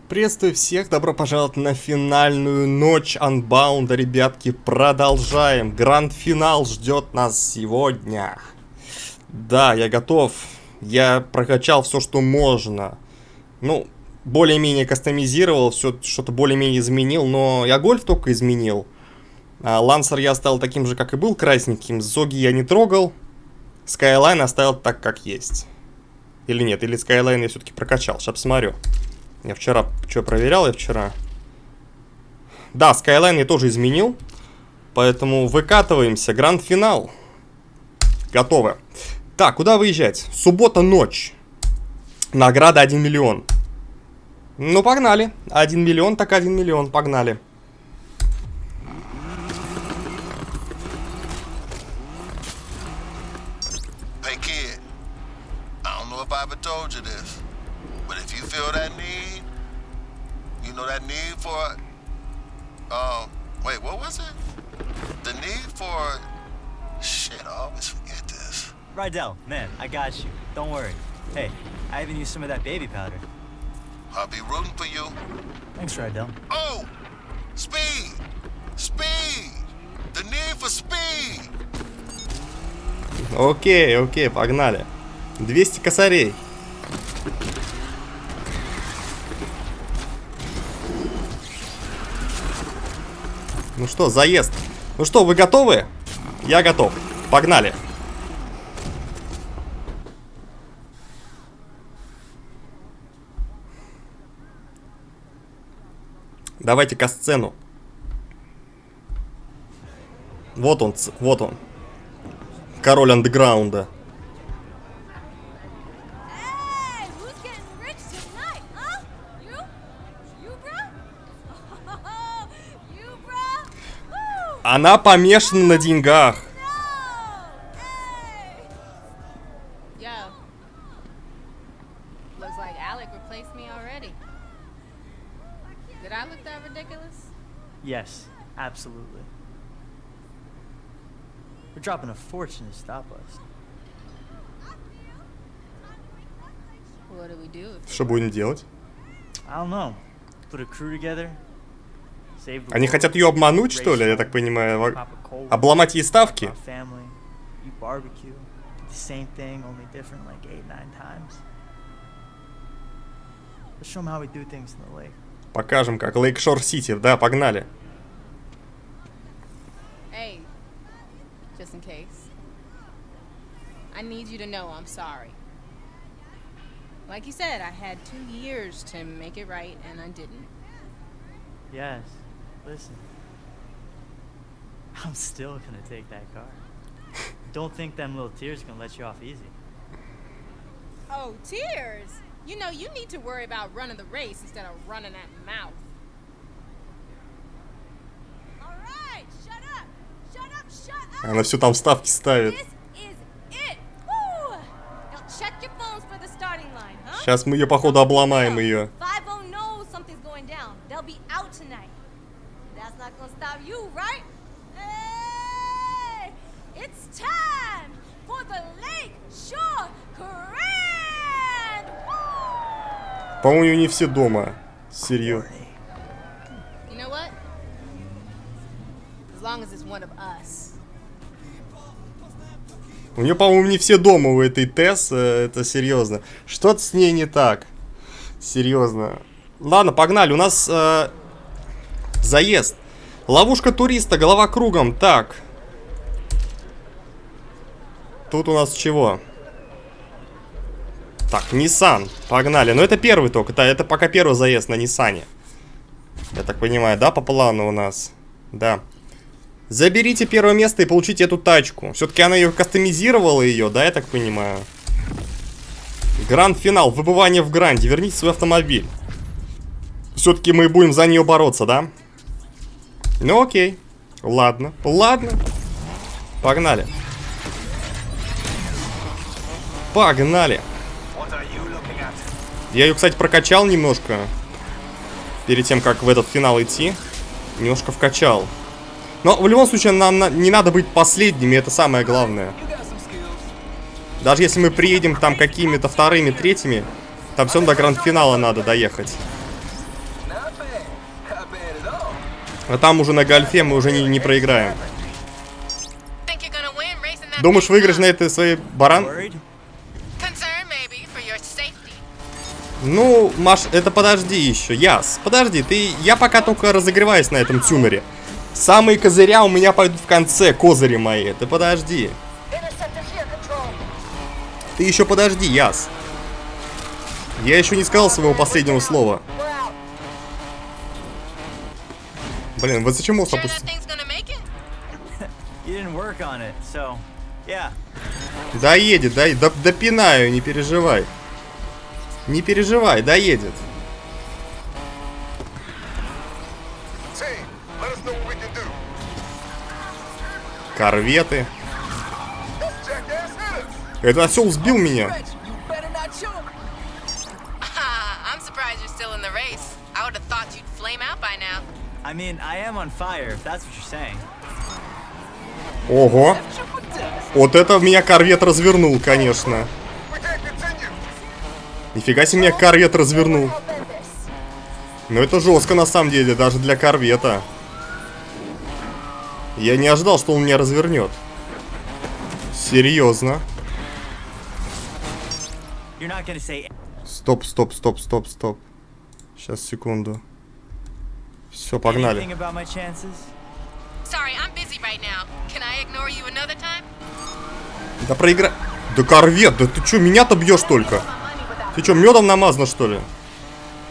Приветствую всех, добро пожаловать на финальную ночь Unbound, ребятки, продолжаем. Гранд-финал ждет нас сегодня. Да, я готов, я прокачал все, что можно. Ну, более-менее кастомизировал, все что-то более-менее изменил, но я гольф только изменил. Лансер я оставил таким же, как и был, красненьким. Зоги я не трогал, Скайлайн оставил так, как есть. Или нет, или Скайлайн я все-таки прокачал, сейчас посмотрю. Я вчера, что проверял я вчера? Да, Skyline я тоже изменил. Поэтому выкатываемся. Гранд-финал. Готовы. Так, куда выезжать? Суббота, ночь. Награда 1 миллион. Ну, погнали. 1 миллион, так 1 миллион. Погнали. Hey kid, I don't know if I ever told you this, but if you feel that need, you know that need for, wait, what was it? The need for, shit, I always forget this. Rydell, man, I got you. Don't worry. Hey, I even used some of that baby powder. I'll be rooting for you. Thanks, Rydell. Oh, speed, speed, the need for speed. Окей, окей, погнали. 200 косарей. Ну что, заезд. Ну что, вы готовы? Я готов. Погнали. Давайте-ка сцену. Вот он, вот он. Король андеграунда. Она помешана на деньгах. Yes, absolutely. We're dropping a fortune to stop us. What do we do? Что будем делать? I don't know. Put a crew together. Save the Они world, хотят ее обмануть, что ли, я race так понимаю? pop a cold, Обломать ей ставки? our family, you barbecue, the same thing, only different like 8-9 times. Let's show them how we do things in the lake. Покажем, как. Лейкшор-Сити, да, погнали. Hey, just in case. I need you to know I'm sorry. Like you said, I had 2 years to make it right, and I didn't. Yes, listen. I'm still gonna take that car. Don't think them little tears gonna let you off easy. Oh, tears! You know, you need to worry about running the race instead of running that mouth. All right, shut up! Shut up, shut up! Она все там ставки ставит. This is it! Woo! Now check your phones for the starting line, huh? Сейчас мы ее, походу, обломаем ее. 5-0 knows something's going down. They'll be out tonight. That's not gonna stop you, right? Hey! It's time for the Lake Shore Grand! По-моему, не все дома. Серьезно. You know what? As long as it's one of us. У нее, по-моему, не все дома у этой Тесс. Это серьезно. Что-то с ней не так. Серьезно. Ладно, погнали. У нас заезд. Ловушка туриста, голова кругом. Так. Тут у нас чего? Так, Nissan. Погнали. Но это первый только. Это пока первый заезд на Ниссане. Я так понимаю, да, по плану у нас? Да. Заберите первое место и получите эту тачку. Все-таки она ее кастомизировала, ее, да, я так понимаю. Гранд-финал. Выбывание в гранде. Верните свой автомобиль. Все-таки мы будем за нее бороться, да? Ну окей. Ладно. Ладно. Погнали. Погнали. Я ее, кстати, прокачал немножко. Перед тем, как в этот финал идти. Немножко вкачал. Но в любом случае нам не надо быть последними. Это самое главное. Даже если мы приедем там какими-то вторыми, третьими, там все равно до гранд-финала надо доехать. А там уже на гольфе мы уже не проиграем. Думаешь, выиграешь на этой своей баран? Ну, Маш, это подожди еще. Яс, подожди, я пока только разогреваюсь на этом тюнере. Самые козыря у меня пойдут в конце, козыри мои. Ты подожди. Ты еще подожди, Яс. Я еще не сказал своего последнего слова. Блин, вот зачем мост опустил? Доедет, допинаю, не переживай. Не переживай, доедет. Корветы. Этот осел сбил меня. Ого. Вот это меня корвет развернул, конечно. Нифига себе меня корвет развернул. Но это жестко на самом деле, даже для корвета. Я не ожидал, что он меня развернет. Серьезно. Стоп. Сейчас, секунду. Все, погнали. Да проигра... Да корвет, да ты что, меня-то бьешь только? Ты что, медом намазано, что ли?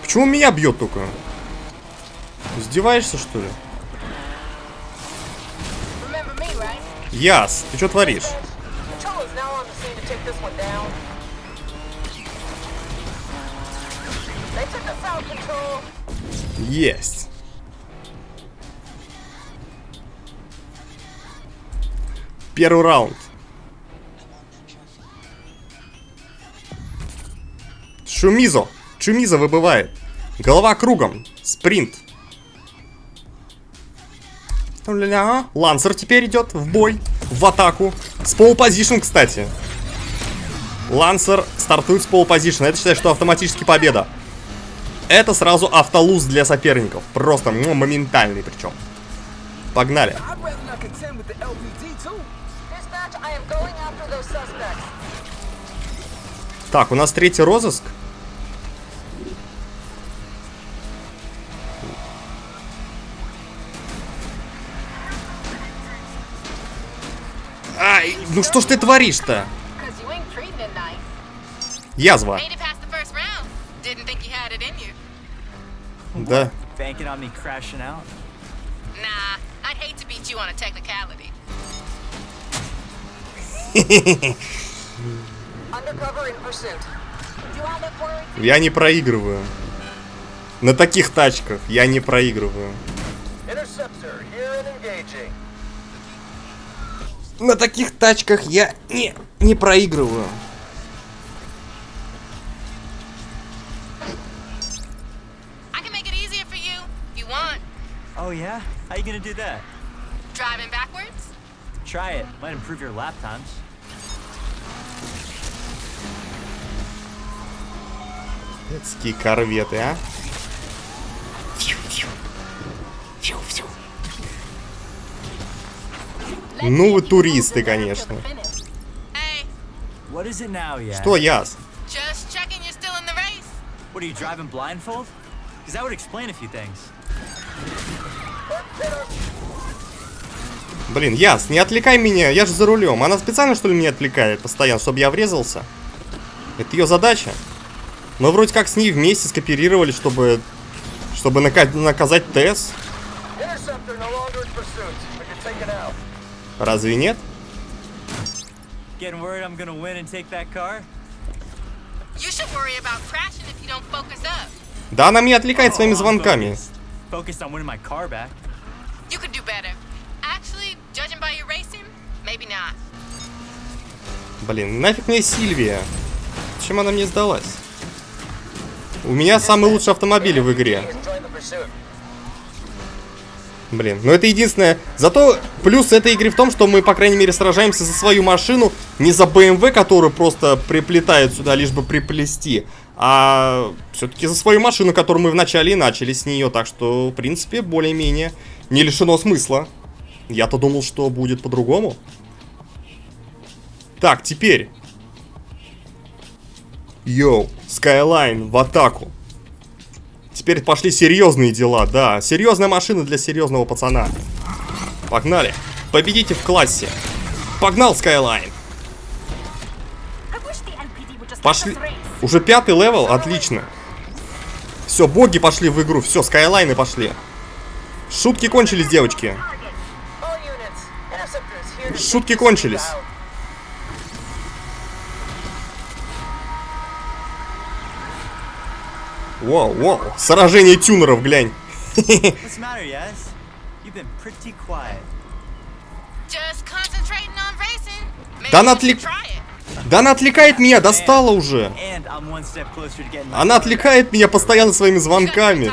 Почему меня бьет только? Издеваешься, что ли? Яс, ты что творишь? Есть. Первый раунд. Чумизо выбывает. Голова кругом. Спринт. Лансер теперь идет в бой. В атаку. С полупозишн, кстати. Лансер стартует с полупозишн. Это считаю, что автоматически победа. Это сразу автолуз для соперников. Просто моментальный причем. Погнали. Так, у нас третий розыск. Ай, ну что ж ты творишь-то? Язва. Да. Я не проигрываю. На таких тачках я не проигрываю. На таких тачках я не проигрываю. Oh yeah? How you gonna do that? Driving backwards? Try it. Might improve your lap times. Детские корветы, а? Ну вы туристы, конечно. Что, Яс? Блин, Яс, не отвлекай меня, я же за рулем. Она специально, что ли, меня отвлекает постоянно, чтобы я врезался? Это ее задача. Мы вроде как с ней вместе скооперировали, чтобы наказать Тесс. Разве нет? Да она меня отвлекает своими звонками. Блин, нафиг мне Сильвия? Чем она мне сдалась? У меня самый лучший автомобиль в игре. Блин, ну это единственное. Зато плюс этой игры в том, что мы, по крайней мере, сражаемся за свою машину. Не за BMW, которую просто приплетают сюда, лишь бы приплести. А все-таки за свою машину, которую мы вначале и начали с нее. Так что, в принципе, более-менее не лишено смысла. Я-то думал, что будет по-другому. Так, теперь. Йоу, Skyline в атаку. Теперь пошли серьезные дела, да. Серьезная машина для серьезного пацана. Погнали. Победите в классе. Погнал, Skyline. Пошли. Уже 5-й левел, отлично. Все, боги пошли в игру. Все, Скайлайны пошли. Шутки кончились, девочки. Шутки кончились. Воу, воу. Сражение тюнеров, глянь. Да она отвлекает меня, достала уже. Она отвлекает меня постоянно своими звонками.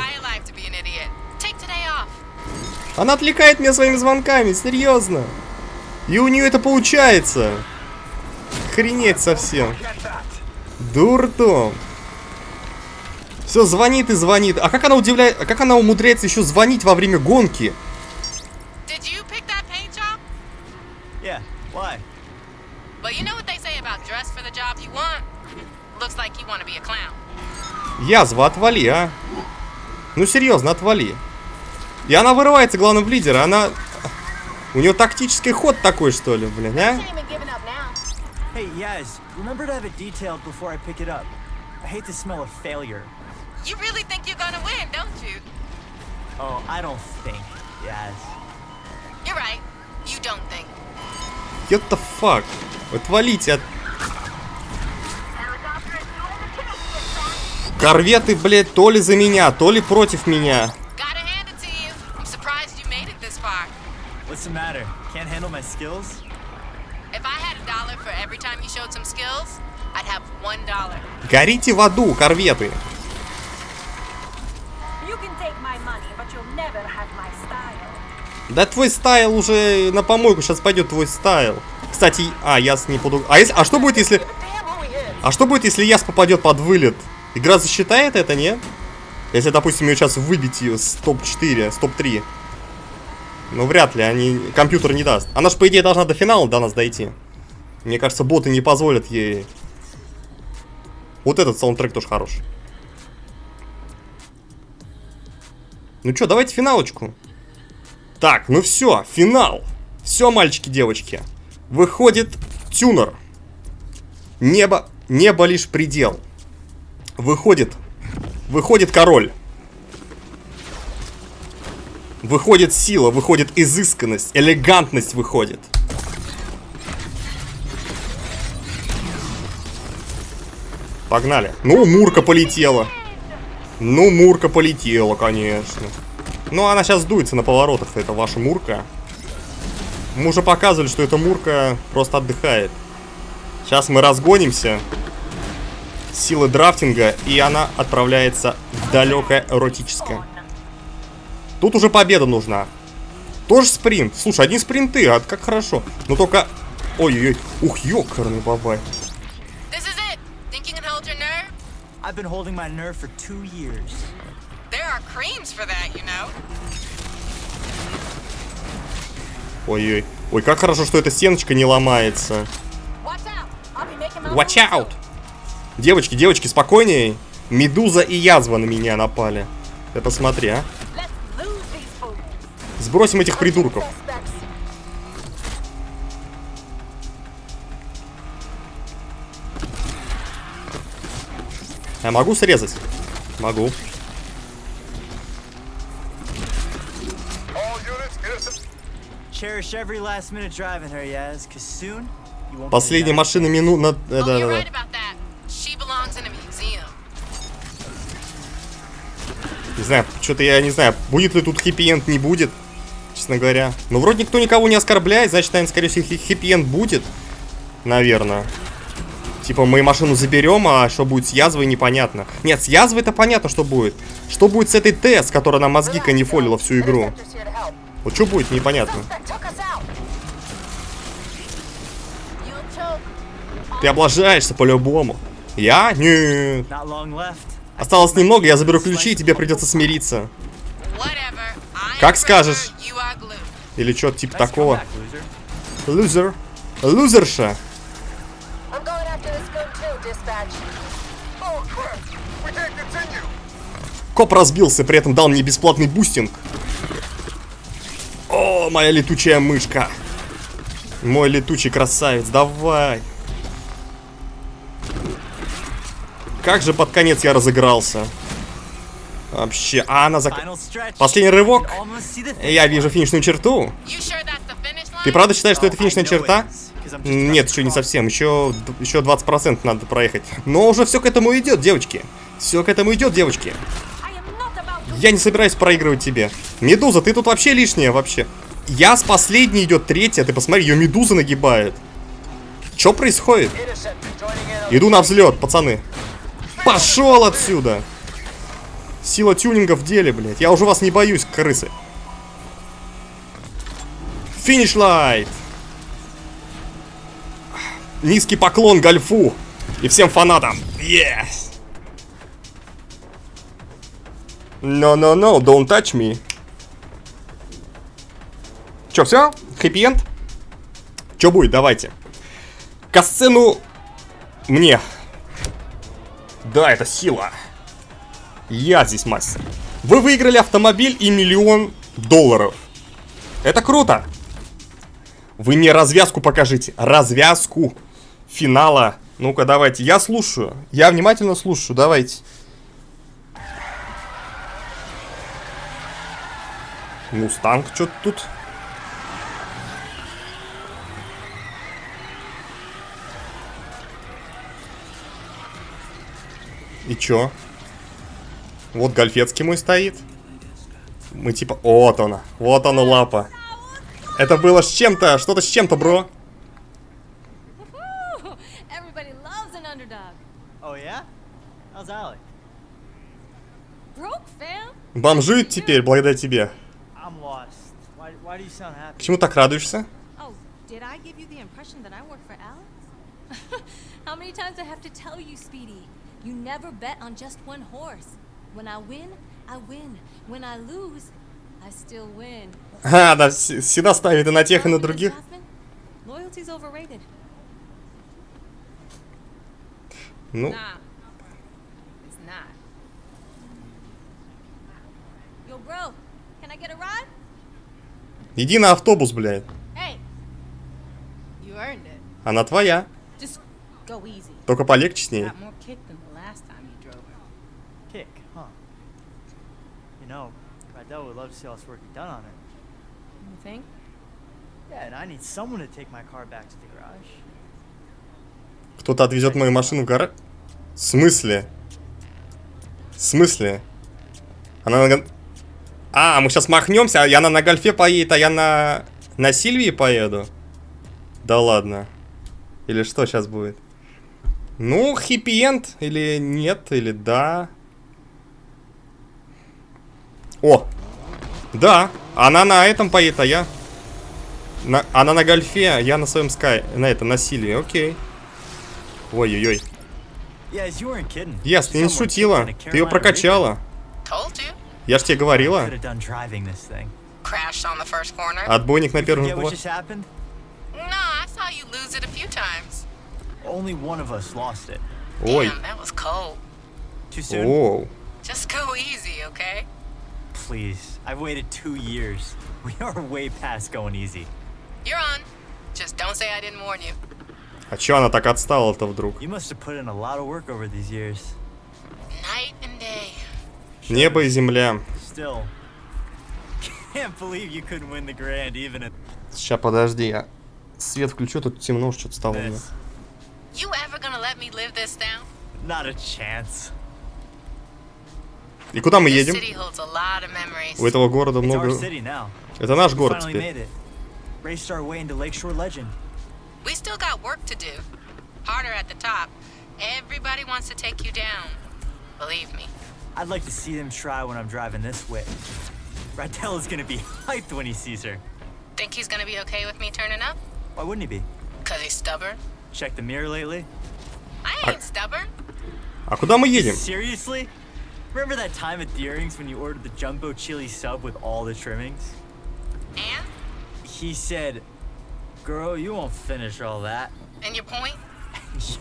Она отвлекает меня своими звонками, серьезно. И у нее это получается. Охренеть совсем. Дурдом. Все, звонит и звонит. А как она удивляет, как она умудряется еще звонить во время гонки? Язва, отвали, а. Ну серьезно, отвали. И она вырывается, главное, в лидера. Она... У нее тактический ход такой, что ли, блин, а? What the fuck? Отвалите от... Корветы, блядь, то ли за меня, то ли против меня. Горите в аду, корветы. Да твой стайл уже на помойку, сейчас пойдет твой стайл. Кстати, Яс не буду... А что будет, если... А что будет, если Яс попадет под вылет? Игра засчитает это, не? Если, допустим, ее сейчас выбить ее с топ-4, с топ-3. Ну, вряд ли, компьютер не даст. Она же, по идее, должна до финала до нас дойти. Мне кажется, боты не позволят ей. Вот этот саундтрек тоже хорош. Ну что, давайте финалочку. Так, ну все, финал. Все, мальчики, девочки. Выходит тюнер. Небо лишь предел. Выходит король. Выходит сила, выходит изысканность, элегантность выходит. Погнали. Ну, Мурка полетела. Ну, Мурка полетела, конечно. Ну, она сейчас дуется на поворотах, это ваша Мурка. Мы уже показывали, что эта Мурка просто отдыхает. Сейчас мы разгонимся. Силы драфтинга, и она отправляется в далекое эротическое. Тут уже победа нужна. Тоже спринт. Слушай, одни спринты, как хорошо. Но только... Ой-ой-ой. Ух, ёкарный бабай. Ой-ой. Ой, как хорошо, что эта стеночка не ломается. Watch out! Девочки, спокойнее. Медуза и язва на меня напали. Ты посмотри, а. Сбросим этих придурков. Я могу срезать? Могу. Последняя машина минут... Да. Не знаю, что-то я не знаю, будет ли тут хэппи-энд, не будет, честно говоря. Но вроде никто никого не оскорбляет, значит, наверное, скорее всего, хэппи-энд будет. Наверное. Типа, мы машину заберем, а что будет с язвой, непонятно. Нет, с язвой это понятно, что будет. Что будет с этой Тесс, которая нам мозги канифолила всю игру? Вот что будет, непонятно. Ты облажаешься по-любому. Я? Нет. Not long left. Осталось немного, я заберу ключи, и тебе придется смириться. Как скажешь. Или что-то типа такого. Лузер. Лузерша. Коп разбился, при этом дал мне бесплатный бустинг. О, моя летучая мышка. Мой летучий красавец, давай. Как же под конец я разыгрался. Вообще, а она Последний рывок. Я вижу финишную черту. Ты правда считаешь, что это финишная черта? Нет, еще не совсем. Еще 20% надо проехать. Но уже все к этому идет, девочки. Все к этому идет, девочки. Я не собираюсь проигрывать тебе. Медуза, ты тут вообще лишняя, вообще. Я с последней идет третья. Ты посмотри, ее медуза нагибает. Что происходит? Иду на взлет, пацаны. Пошел отсюда. Сила тюнинга в деле, блядь. Я уже вас не боюсь, крысы. Финиш лайт. Низкий поклон гольфу. И всем фанатам. Yes. No, don't touch me. Че, все? Хэппи-энд? Че будет? Давайте. Касцену мне. Да, это сила. Я здесь мастер. Вы выиграли автомобиль и $1 миллион. Это круто. Вы мне развязку покажите. Развязку финала. Ну-ка, давайте. Я слушаю. Я внимательно слушаю. Давайте. Мустанг что-то тут. И чё? Вот гольфецкий мой стоит. Мы типа... Вот она. Вот она лапа. Это было с чем-то. Что-то с чем-то, бро. Бомжует теперь, благодаря тебе. К чему так радуешься? You never bet on just one horse. When I win, I win. When I lose, I still win. А, да, всегда ставит и на тех, и на других. Loyalty's overrated. Ну. It's not. Yo, bro, can I get a ride? Иди на автобус, блядь. Hey, you earned it. Она твоя. Just go easy. Только полегче с ней. Got more kick than the last time you drove her. Kick, huh? You know, Radell would love to see all this work you've done on her. You think? Yeah, and I need someone to take my car back to the garage. Кто-то отвезет мою машину в гараж? В смысле? В смысле? Она на... А, мы сейчас махнемся, а она на гольфе поедет, а я на Сильвии поеду? Да ладно. Или что сейчас будет? Ну, хэппи-энд или нет, или да. О! Да, она на этом поедет, а я... Она на гольфе, а я на своем скай... на Сильвии, окей. Ой-ой-ой. Яс, ты не шутила. Ты ее прокачала. Я ж тебе говорила. Отбойник на первом плане. Ой. Оу. Please, I've waited 2 years. We are way past going easy. You're on. Just don't say I didn't warn you. А чё она так отстала-то вдруг? You must have put in a lot of work over these years. Night and day. Небо и земля. Still, can't believe you couldn't win the grand even at Сейчас, подожди, я свет включу, тут темно, что-то стало у меня. this. You ever gonna let me live this down? Not a chance. И куда мы This едем? city holds a lot of memories. У этого города It's много... our city now. Это наш We город finally теперь. made it. Raced our way into Lakeshore legend. We still got work to do. Harder at the top. Everybody wants to take you down. Believe me. I'd like to see them try when I'm driving this way. Radell is gonna be hyped when he sees her. Think he's gonna be okay with me turning up? Why wouldn't he be? 'Cause he's stubborn? Check the mirror lately? I ain't stubborn. А куда мы едем? Seriously? Remember that time at Deering's when you ordered the jumbo chili sub with all the trimmings? And? He said, girl, you won't finish all that. And your point?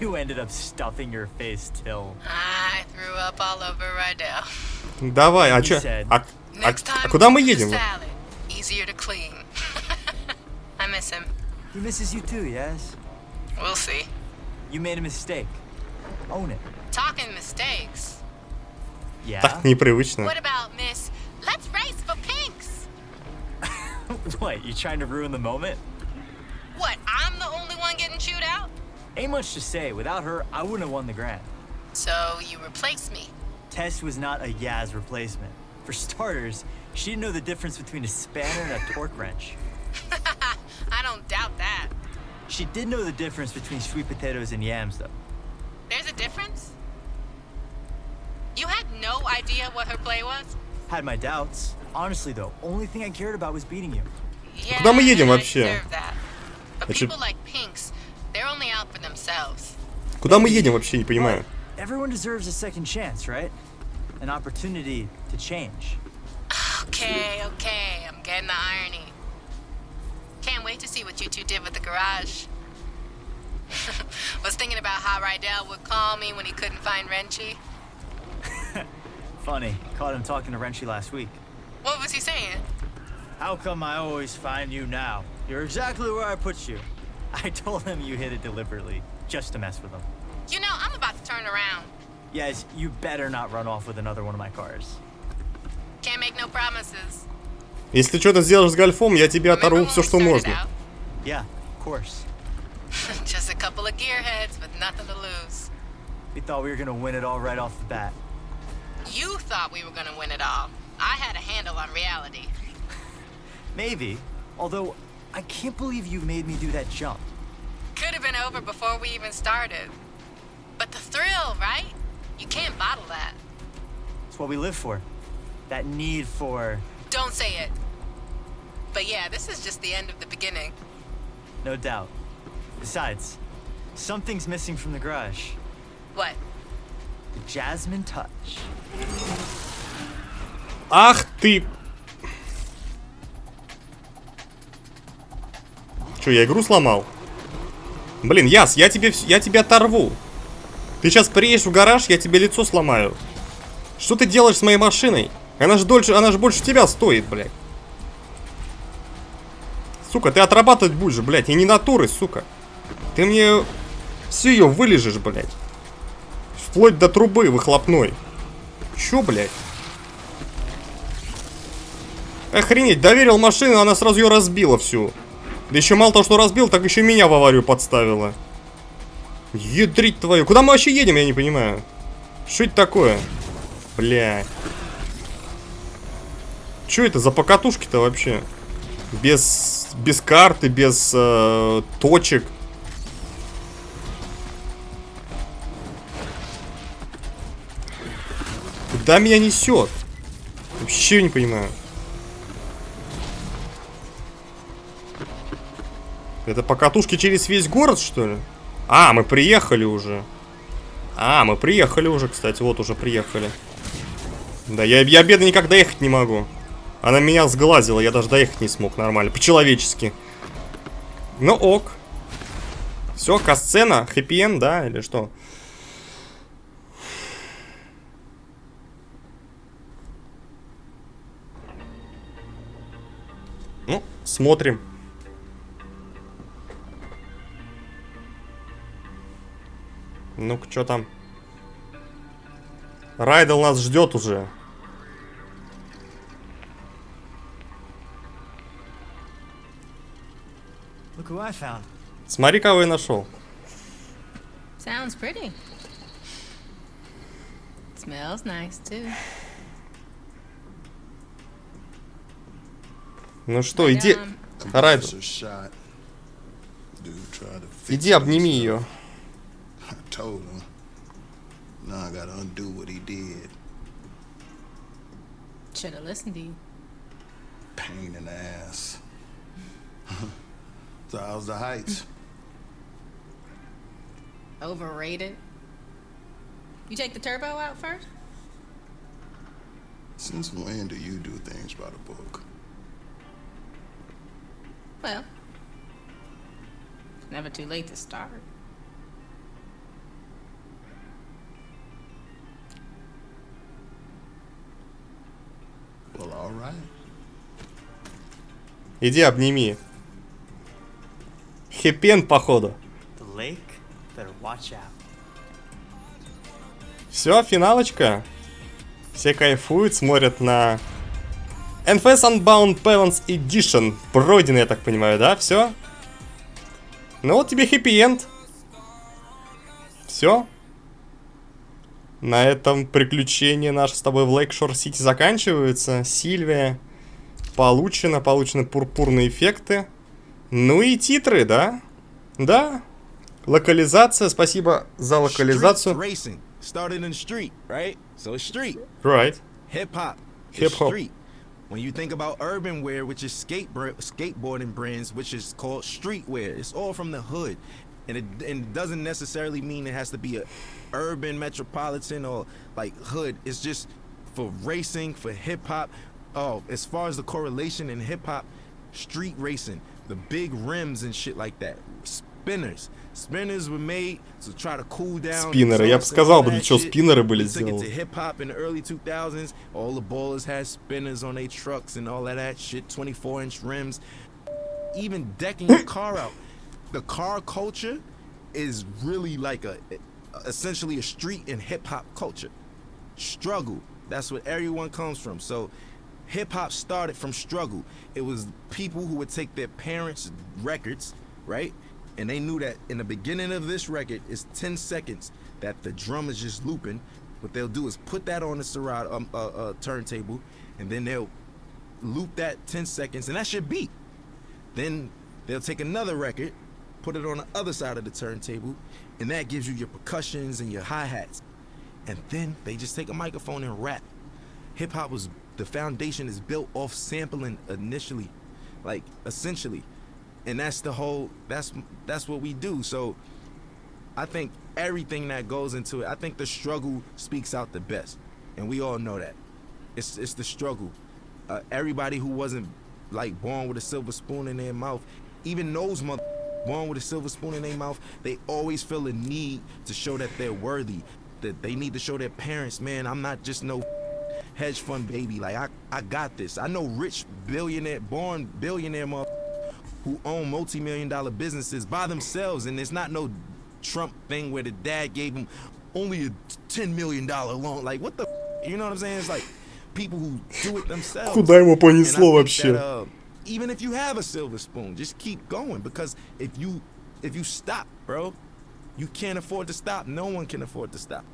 You ended up stuffing your face till. I threw up all over Rydell. Давай, а чё? А куда мы едем? Easier to clean. I miss him. He misses you too, yes? We'll see. You made a mistake. Own it. Talking mistakes. Yeah? Так непривычно. What about Miss Let's race for pinks? What, you trying to ruin the moment? What, I'm the only one getting chewed out? Ain't much to say. Without her, I wouldn't have won the Grand. So you replace me? Tess was not a Yaz replacement. For starters, she didn't know the difference between a spanner and a torque wrench. I don't doubt that. She did know the difference between sweet potatoes and yams, though. There's a difference? You had no idea what her play was? Had my doubts. Honestly, though, only thing I cared about was beating you. Yeah, Куда мы едем I вообще? deserve that. But Значит, people like pinks, they're only out for themselves. куда мы едем вообще, не понимаю. Everyone deserves a second chance, right? An opportunity to change. Okay, I'm getting the irony. Can't wait to see what you two did with the garage. Was thinking about how Rydell would call me when he couldn't find Renchi. Funny, caught him talking to Renchi last week. What was he saying? How come I always find you now? You're exactly where I put you. I told him you hit it deliberately, just to mess with him. You know, I'm about to turn around. Yes, you better not run off with another one of my cars. Can't make no promises. Если ты что-то сделаешь с гольфом, я тебе оторву все, что можно. Yeah, of course. Just a couple of gearheads with nothing to lose. We thought we were gonna win it all right off the bat. You thought we were gonna win it all. I had a handle on reality. Maybe. Although, I can't believe you made me do that jump. Could have been over before we even started. But the thrill, right? You can't bottle that. It's what we live for. That need for... Don't say it. But yeah, this is just the end of the beginning. No doubt. Besides, something's missing from the garage. What? The Jasmine touch. Ах ты! Че, я игру сломал? Блин, Яс, я тебя оторву. Ты сейчас приедешь в гараж, я тебе лицо сломаю. Что ты делаешь с моей машиной? Она же больше тебя стоит, блядь. Сука, ты отрабатывать будешь, блядь, и не натурой, сука. Ты мне всю ее вылежишь, блядь. Вплоть до трубы выхлопной. Чё, блядь? Охренеть, доверил машину, она сразу ее разбила всю. Да еще мало того, что разбил, так еще меня в аварию подставила. Ядрить твою. Куда мы вообще едем, я не понимаю. Что это такое? Бля. Что это за покатушки-то вообще? Без карты, без точек. Куда меня несет? Вообще не понимаю. Это покатушки через весь город, что ли? А, мы приехали уже. Кстати. Вот уже приехали. Да, я бедно никак доехать не могу. Она меня сглазила, я даже доехать не смог нормально. По-человечески. Ну ок. Все, касцена, хэппи-энд, да, или что? Ну, смотрим. Ну-ка, что там? Райдел нас ждет уже. Look who I found. Смотри, кого я нашел. Sounds pretty. Smells nice too. Ну что, иди, Райдел. Иди, обними ее. Told him. Now I gotta undo what he did. Should have listened to you. Pain in the ass. So how's the heights? Overrated. You take the turbo out first? Since when do you do things by the book? Well, it's never too late to start. Well, all right. Иди обними. Хэппи-энд, походу. The lake, better watch out. Все, финалочка. Все кайфуют, смотрят на Nfs Unbound Balance Edition. Пройдено, я так понимаю, да? Все? Ну вот тебе хэппи-энд. Все. На этом приключения наши с тобой в Лейкшор-Сити заканчиваются. Сильвия. Получены пурпурные эффекты. Ну и титры, да? Да. Локализация, спасибо за локализацию. Racing started in the street, right? So it's street. Right. Hip hop. Hip hop. Street. When you think about urban wear, which is skateboarding brands, which is called streetwear, it's all from the hood, and it doesn't necessarily mean it has to be a urban metropolitan or like hood. It's just for racing, for hip hop. Oh, as far as the correlation in hip hop, street racing, the big rims and shit like that, spinners. Spinners were made to try to cool down. Спиннеры. Я бы сказал, для чего спиннеры были сделаны. To hip hop in the early 2000s, all the ballers had spinners on their trucks and all of that shit, 24-inch rims. Even decking your car out. The car culture is really like essentially a street and hip hop culture. Struggle. That's what everyone comes from. So hip hop started from struggle. It was people who would take their parents' records, right? And they knew that in the beginning of this record, it's 10 seconds that the drum is just looping. What they'll do is put that on the Serato turntable, and then they'll loop that 10 seconds, and that's your beat. Then they'll take another record, put it on the other side of the turntable, and that gives you your percussions and your hi-hats. And then they just take a microphone and rap. Hip-hop was, the foundation is built off sampling initially, like essentially. And that's the whole, that's what we do. So I think everything that goes into it, I think the struggle speaks out the best. And we all know that. It's the struggle. Everybody who wasn't like born with a silver spoon in their mouth, even those born with a silver spoon in their mouth, they always feel a need to show that they're worthy, that they need to show their parents, man, I'm not just no hedge fund baby. Like I got this. I know rich billionaire, born billionaire who own multi-million-dollar businesses by themselves, and it's not no Trump thing where the dad gave him only a $10 million loan. Like, what the, you know what I'm saying? It's like people who do it themselves. Куда ему понесло вообще? That, even if you have a silver spoon, just keep going, because if you stop, bro, you can't afford to stop. No one can afford to stop,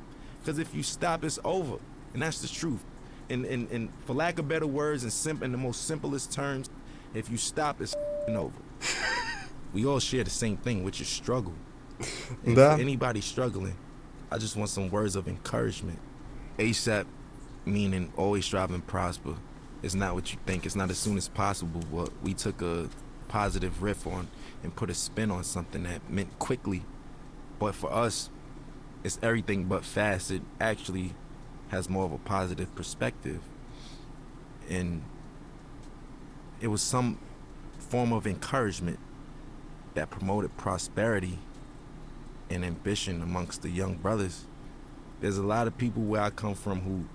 because if you stop, it's over, and that's the truth. And for lack of better words, in the most simplest terms, if you stop, it's over. We all share the same thing, which is struggle. If anybody struggling, I just want some words of encouragement. ASAP, meaning always strive and prosper. It's not what you think. It's not as soon as possible. But we took a positive riff on and put a spin on something that meant quickly. But for us, it's everything but fast. It actually has more of a positive perspective. And it was some form of encouragement that promoted prosperity and ambition amongst the young brothers. There's a lot of people where I come from who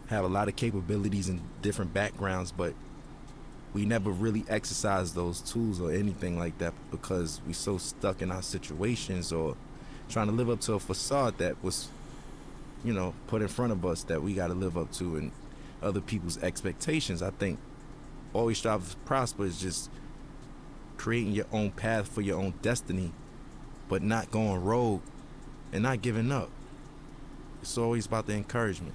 have a lot of capabilities and different backgrounds, but we never really exercise those tools or anything like that because we so stuck in our situations or trying to live up to a facade that was, you know, put in front of us that we got to live up to and other people's expectations. I think always strive to prosper is just creating your own path for your own destiny, but not going rogue and not giving up. It's always about the encouragement.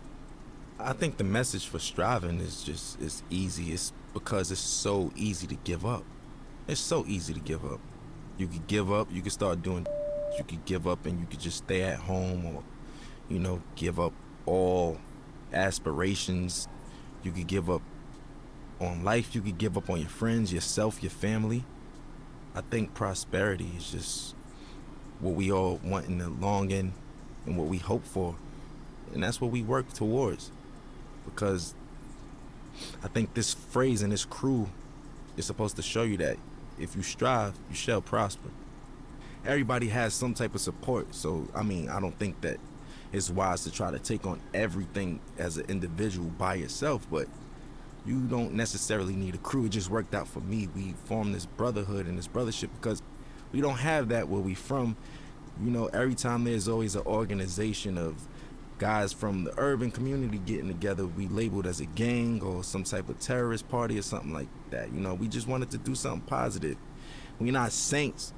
I think the message for striving is just, it's easy. It's because it's so easy to give up. It's so easy to give up. You could give up, you could start doing, you could give up and you could just stay at home or, you know, give up all aspirations. You could give up on life, you could give up on your friends, yourself, your family. I think prosperity is just what we all want in the long end and what we hope for. And that's what we work towards. Because I think this phrase and this crew is supposed to show you that if you strive, you shall prosper. Everybody has some type of support. So, I mean, I don't think that it's wise to try to take on everything as an individual by yourself, but you don't necessarily need a crew. It just worked out for me. We formed this brotherhood and this brothership because we don't have that where we from. You know, every time there's always an organization of guys from the urban community getting together, we labeled as a gang or some type of terrorist party or something like that. You know, we just wanted to do something positive. We're not saints,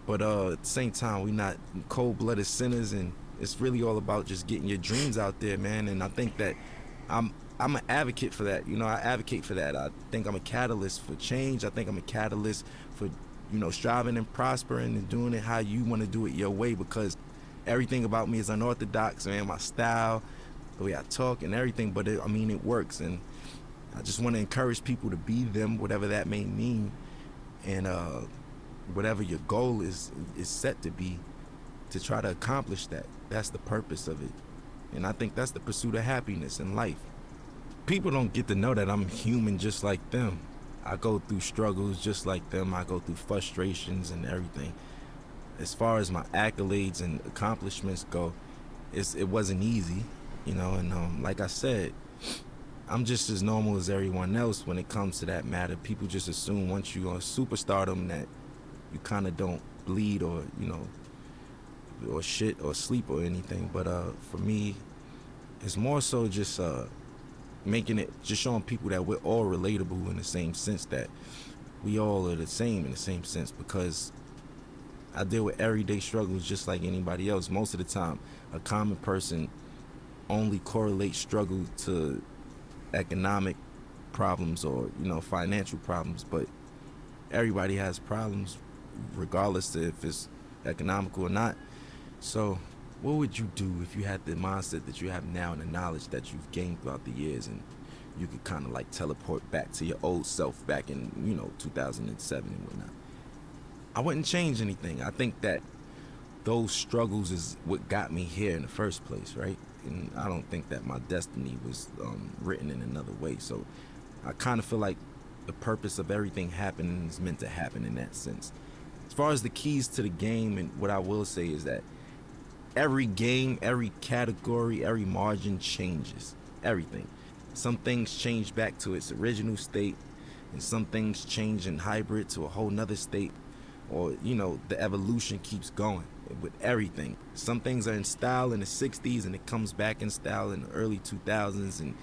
but at the same time, we're not cold-blooded sinners, and it's really all about just getting your dreams out there, man. And I think that I'm an advocate for that. You know, I advocate for that. I think I'm a catalyst for change. I think I'm a catalyst for, you know, striving and prospering and doing it how you want to do it your way, because everything about me is unorthodox, man. My style, the way I talk and everything, but I mean, it works. And I just want to encourage people to be them, whatever that may mean. And whatever your goal is set to be, to try to accomplish that. That's the purpose of it. And I think that's the pursuit of happiness in life. People don't get to know that I'm human just like them. I go through struggles just like them. I go through frustrations and everything. As far as my accolades and accomplishments go, it wasn't easy, you know, and like I said, I'm just as normal as everyone else when it comes to that matter. People just assume once you're on superstardom that you kind of don't bleed or, you know, or shit or sleep or anything. But for me, it's more so just making it, just showing people that we're all relatable in the same sense, that we all are the same in the same sense, because I deal with everyday struggles just like anybody else. Most of the time, a common person only correlates struggle to economic problems or, you know, financial problems, but everybody has problems regardless of if it's economical or not. So what would you do if you had the mindset that you have now and the knowledge that you've gained throughout the years, and you could kind of like teleport back to your old self back in, you know, 2007 and whatnot? I wouldn't change anything. I think that those struggles is what got me here in the first place, right? And I don't think that my destiny was written in another way. So I kind of feel like the purpose of everything happening is meant to happen in that sense. As far as the keys to the game, and what I will say is that every game, every category, every margin changes. Everything. Some things change back to its original state, and some things change in hybrid to a whole nother state. Or, you know, the evolution keeps going with everything. Some things are in style in the 60s and it comes back in style in the early 2000s, and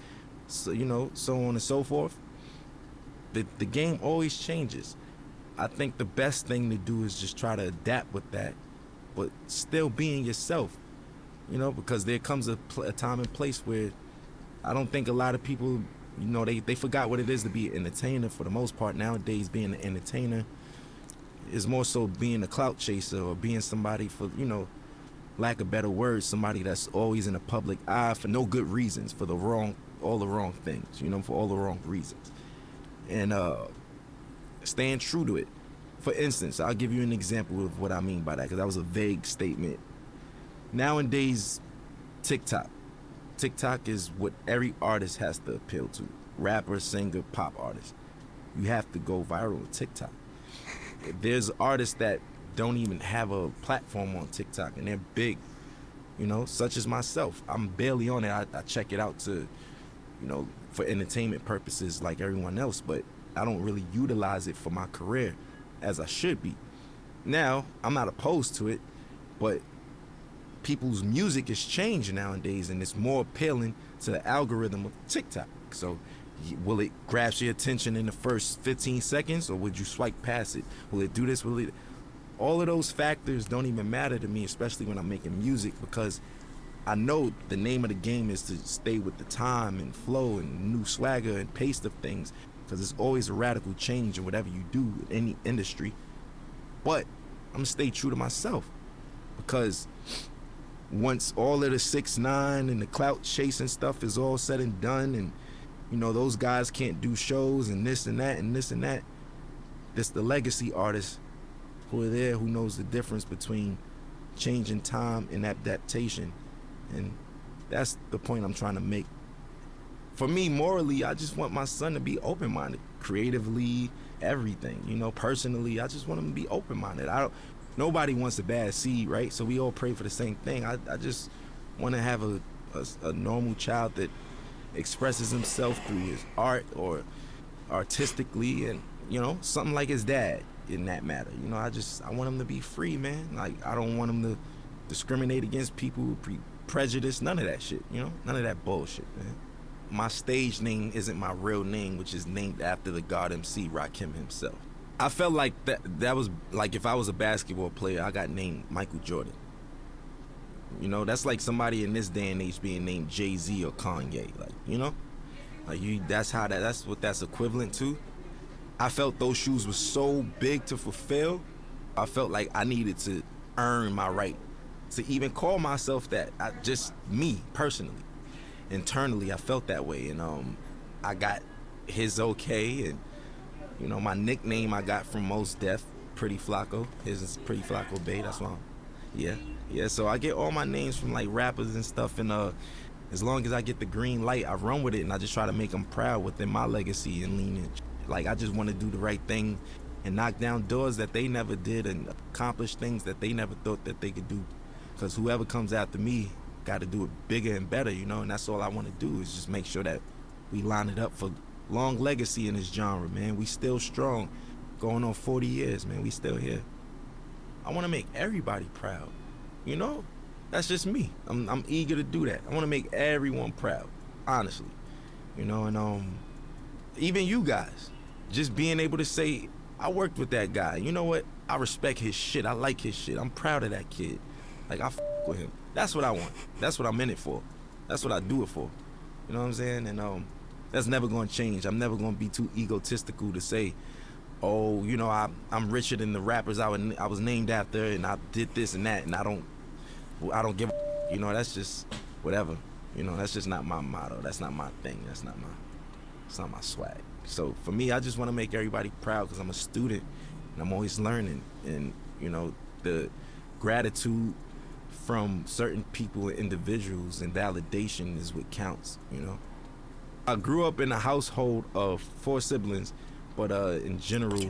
so, you know, so on and so forth. The game always changes. I think the best thing to do is just try to adapt with that, but still being yourself, you know, because there comes a time and place where I don't think a lot of people, you know, they forgot what it is to be an entertainer for the most part. Nowadays, being an entertainer is more so being a clout chaser, or being somebody, for, you know, lack of better words, somebody that's always in the public eye for no good reasons, for all the wrong things, you know, for all the wrong reasons. And staying true to it. For instance, I'll give you an example of what I mean by that, because that was a vague statement. Nowadays, TikTok is what every artist has to appeal to. Rapper, singer, pop artist. You have to go viral on TikTok. There's artists that don't even have a platform on TikTok, and they're big, you know, such as myself. I'm barely on it. I check it out to, you know, for entertainment purposes like everyone else, but I don't really utilize it for my career as I should be. Now, I'm not opposed to it, but people's music is changing nowadays, and it's more appealing to the algorithm of TikTok. So will it grasp your attention in the first 15 seconds, or would you swipe past it? Will it do this? Will it? All of those factors don't even matter to me, especially when I'm making music, because I know the name of the game is to stay with the time and flow and new swagger and pace of things, because it's always a radical change in whatever you do in any industry. But I'm gonna stay true to myself, because once all of the 6ix9ine and the clout chasing stuff is all said and done, and, you know, those guys can't do shows and this and that and this and that, it's the legacy artists who are there, who knows the difference between changing time and adaptation. And That's the point I'm trying to make. For me, morally, I just want my son to be open-minded, creatively, everything. You know, personally, I just want him to be open-minded. Nobody wants a bad seed, right? So we all pray for the same thing. I just want to have a normal child that expresses himself through his art or artistically, and, you know, something like his dad in that matter. You know, I want him to be free, man. Like, I don't want him to discriminate against people, prejudice, none of that shit, you know? None of that bullshit, man. My stage name isn't my real name, which is named after the God MC Rakim himself. I felt like that was like if I was a basketball player, I got named Michael Jordan. You know, that's like somebody in this day and age being named Jay-Z or Kanye, like, you know? Like, that's what that's equivalent to. I felt those shoes were so big to fulfill. I felt like I needed to earn my right to even call myself that. Just me, personally. Internally, I felt that way, and I got his okay, and, you know, my nickname I got from Mos Def, Pretty Flacco. His is Pretty Flacco Bay, that's why. Yeah, so I get all my names from, like, rappers and stuff, and as long as I get the green light, I run with it, and I just try to make them proud within my legacy and lineage. Like, I just want to do the right thing and knock down doors that they never did and accomplish things that they never thought that they could do, because whoever comes after me got to do it bigger and better, you know, and that's all I want to do is just make sure that we line it up for long legacy in this genre, man. We still strong, going on 40 years, man. We still here. I want to make everybody proud, you know? That's just me. I'm eager to do that. I want to make everyone proud, honestly, you know, and even you guys, just being able to say, I worked with that guy. You know what? I respect his shit. I like his shit. I'm proud of that kid. Like, I with him. That's what I want. That's what I'm in it for. That's what I do it for. You know what I'm saying? And that's never going to change. I'm never going to be too egotistical to say, oh, you know, I'm richer than the rappers I was named after, and I did this and that, and I don't give a, you know, that's just whatever. You know, that's just not my motto. That's not my thing. It's not my swag. So for me, I just want to make everybody proud because I'm a student and I'm always learning, and, you know, the gratitude from certain people and individuals and validation is what counts, you know. I grew up in a household of 4 siblings, but in general,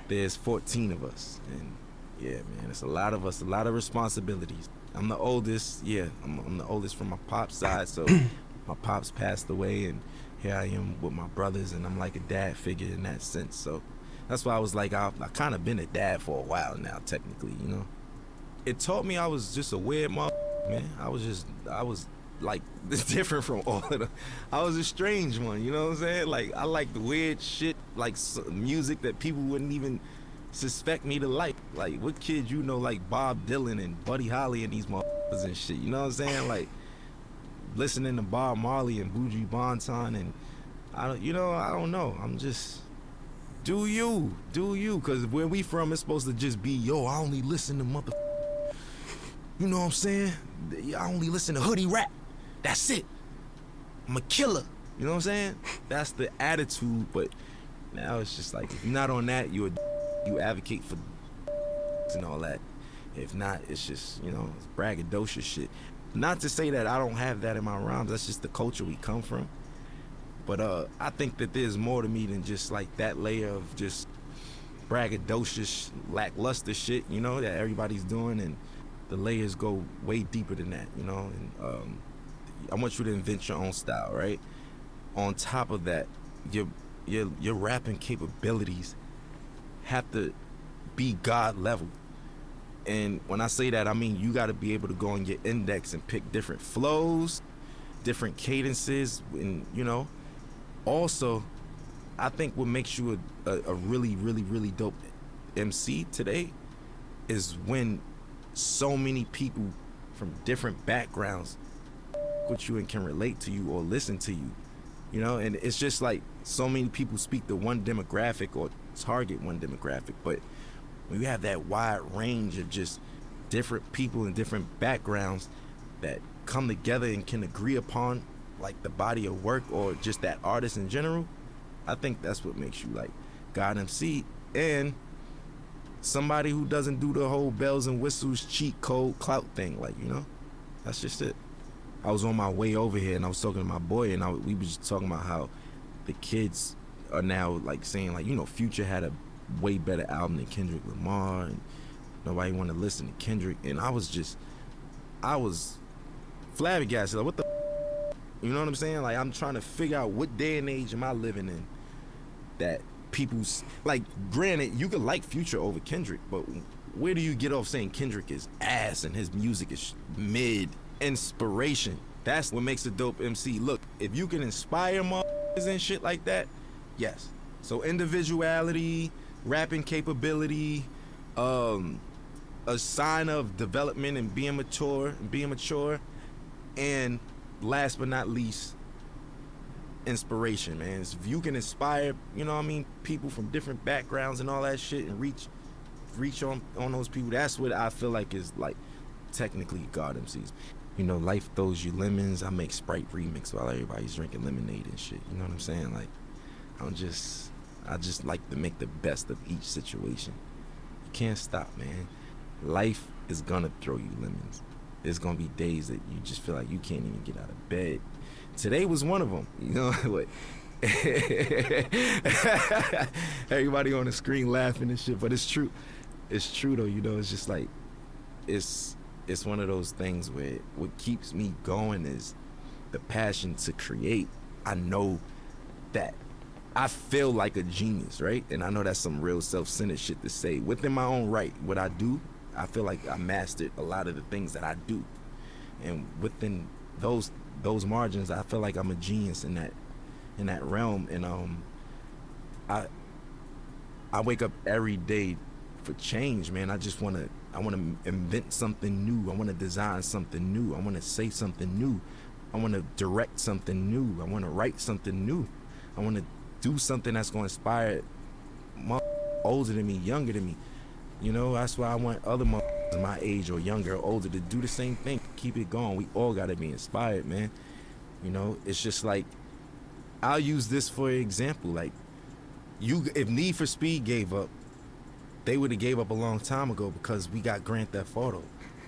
there's 14 of us. And yeah, man, it's a lot of us, a lot of responsibilities. I'm the oldest, yeah, I'm the oldest from my pop's side, so my pops passed away, and here I am with my brothers, and I'm like a dad figure in that sense. So that's why I was like, I kind of been a dad for a while now, technically, you know. It taught me I was just a weird motherfucker, man. I was like different from all of them. I was a strange one, you know what I'm saying? Like, I like the weird shit, like music that people wouldn't even suspect me to like. Like, what kids you know, like Bob Dylan and Buddy Holly and these motherfuckers and shit, you know what I'm saying? Like, listening to Bob Marley and Buju Banton, and I don't know. I'm just, do you, because where we from, it's supposed to just be, yo, I only listen to motherfuckers. You know what I'm saying? I only listen to hoodie rap. That's it. I'm a killer. You know what I'm saying? That's the attitude. But now it's just like, if you're not on that, you advocate for and all that. If not, it's just, you know, it's braggadocious shit. Not to say that I don't have that in my rhymes. That's just the culture we come from. But I think that there's more to me than just like that layer of just braggadocious, lackluster shit, you know, that everybody's doing, and the layers go way deeper than that, you know. And I want you to invent your own style, right? On top of that, your rapping capabilities have to be God level. And when I say that, I mean you got to be able to go on your index and pick different flows, different cadences, and, you know. Also, I think what makes you a really, really, really dope MC today is when so many people from different backgrounds with you and can relate to you or listen to you, you know. And it's just like so many people speak to one demographic or target one demographic, but when you have that wide range of just different people and different backgrounds that come together and can agree upon like the body of work or just that artist in general, I think that's what makes you like God MC and somebody who doesn't do the whole bells and whistles cheat code clout thing, like, you know. That's just it. I was on my way over here and I was talking to my boy and we was just talking about how the kids are now like saying like, you know, Future had a way better album than Kendrick Lamar and nobody wanted to listen to Kendrick, and I was flabbergasted. Like, what the, you know what I'm saying? Like, I'm trying to figure out what day and age am I living in that people's, like, granted, you could like Future over Kendrick, but where do you get off saying Kendrick is ass and his music is mid? Inspiration. That's what makes a dope MC. Look, if you can inspire motherfuckers and shit like that, yes. So individuality, rapping capability, a sign of development and being mature, and last but not least, inspiration, man. If you can inspire, you know what I mean, people from different backgrounds and all that shit and reach on those people, that's what I feel like is like technically God MCs. You know, life throws you lemons. I make Sprite remix while everybody's drinking lemonade and shit. You know what I'm saying? Like, I just like to make the best of each situation. You can't stop, man. Life is gonna throw you lemons. There's gonna be days that you just feel like you can't even get out of bed. Today was one of them, you know. What? Everybody on the screen laughing and shit, but it's true. It's true though, you know. It's just like it's one of those things where what keeps me going is the passion to create. I know that I feel like a genius, right? And I know that's some real self-centered shit to say. Within my own right, what I do, I feel like I mastered a lot of the things that I do. And within those margins, I feel like I'm a genius in that realm. And I wake up every day for change, man. I want to invent something new. I want to design something new. I want to say something new. I want to direct something new. I want to write something new. I want to do something that's going to inspire older than me, younger than me. You know, that's why I want other my age or younger or older to do the same thing. Keep it going. We all got to be inspired, man. You know, it's just like, I'll use this for example. Like, if Need for Speed gave up, they would have gave up a long time ago because we got Grand Theft Auto.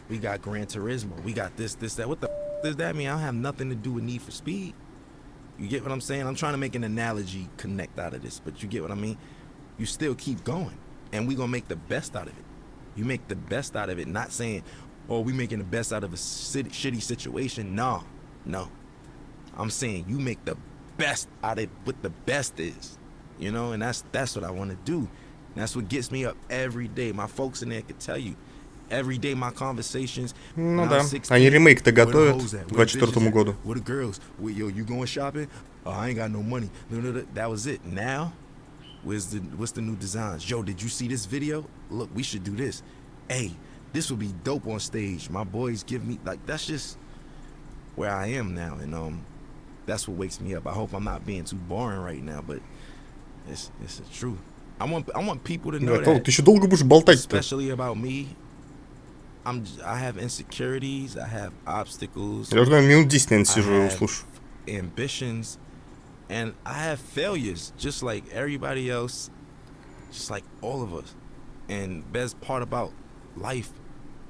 We got Gran Turismo. We got this, that. What the does that mean? I don't have nothing to do with Need for Speed. You get what I'm saying? I'm trying to make an analogy connect out of this, but you get what I mean? You still keep going, and we gonna make the best out of it. You make the best out of it, not saying, oh, we making the best out of a shitty situation. No. I'm saying you make the best out of what the best is, you know, and that's what I want to do. That's what gets me up every day. My folks in there could tell you. Every day my conversations. Ну да, они ремейк-то готовят к 24 году. What the girls? Yo, you going shopping? Oh, I ain't got no money. That was it. Now, what's the new designs? Yo, did you see this video? Look, we should do this. Hey, this would be dope on stage. My boys give me, like, that's just where I am now, and that's what wakes me up. I hope I'm not being too boring right now, but it's the truth. I want people to know that. Ты еще долго будешь болтать-то? Especially about me. I have insecurities, I have obstacles. Я уже минут 10, наверное, сижу и слушаю. Ambitions, and I have failures, just like everybody else, just like all of us. And the best part about life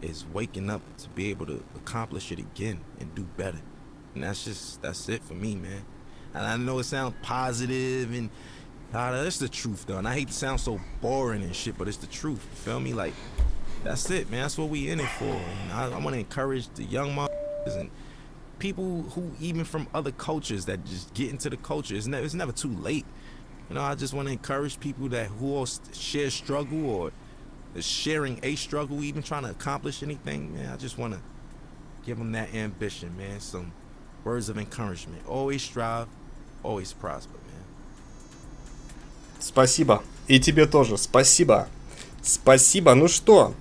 is waking up to be able to accomplish it again and do better. And that's it for me, man. And I know it sounds positive and that's the truth though. And I hate to sound so boring and shit, but it's the truth. You feel me? Like, that's it, man. That's what we in it for. And I want to encourage the young motherfuckers and people who even from other cultures that just get into the culture. It's never too late. You know, I just want to encourage people who all share struggle or is sharing a struggle, even trying to accomplish anything. Man, I just want to give them that ambition, man. Some words of encouragement. Always strive, always prosper, man. Спасибо. И тебе тоже. Спасибо. Спасибо. Ну что?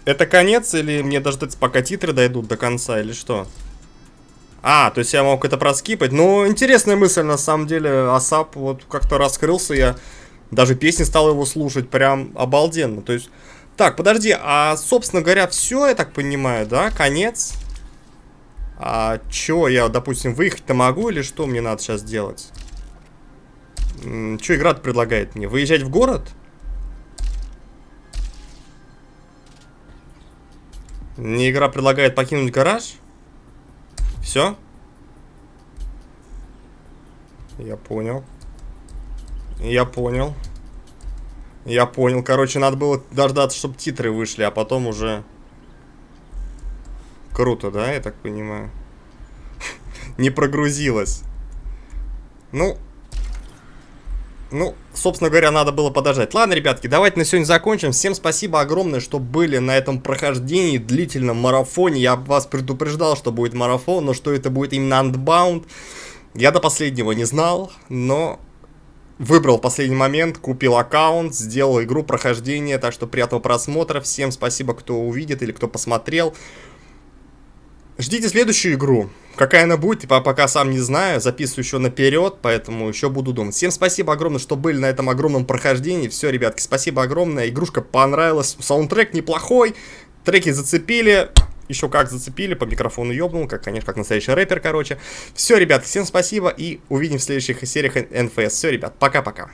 Это конец или мне дождаться, пока титры дойдут до конца, или что? То есть я мог это проскипать. Ну, интересная мысль, на самом деле. Асап вот как-то раскрылся, я даже песни стал его слушать, прям обалденно. То есть, так, подожди, собственно говоря, все, я так понимаю, да, конец? Чё, я, допустим, выехать-то могу, или что мне надо сейчас делать? Чё игра-то предлагает мне? Выезжать в город? Мне игра предлагает покинуть гараж? Все? Я понял. Я понял. Я понял. Короче, надо было дождаться, чтобы титры вышли, а потом уже... Круто, да, я так понимаю? Не прогрузилось. Ну, собственно говоря, надо было подождать. Ладно, ребятки, давайте на сегодня закончим. Всем спасибо огромное, что были на этом прохождении, длительном марафоне. Я вас предупреждал, что будет марафон, но что это будет именно Unbound, я до последнего не знал, но выбрал последний момент, купил аккаунт, сделал игру прохождения. Так что приятного просмотра. Всем спасибо, кто увидит или кто посмотрел. Ждите следующую игру. Какая она будет, пока сам не знаю. Записываю еще наперед, поэтому еще буду думать. Всем спасибо огромное, что были на этом огромном прохождении. Все, ребятки, спасибо огромное. Игрушка понравилась. Саундтрек неплохой. Треки зацепили. Еще как зацепили. По микрофону ёбнул. Конечно, как настоящий рэпер, короче. Все, ребят, всем спасибо. И увидимся в следующих сериях Nfs. Все, ребят, пока-пока.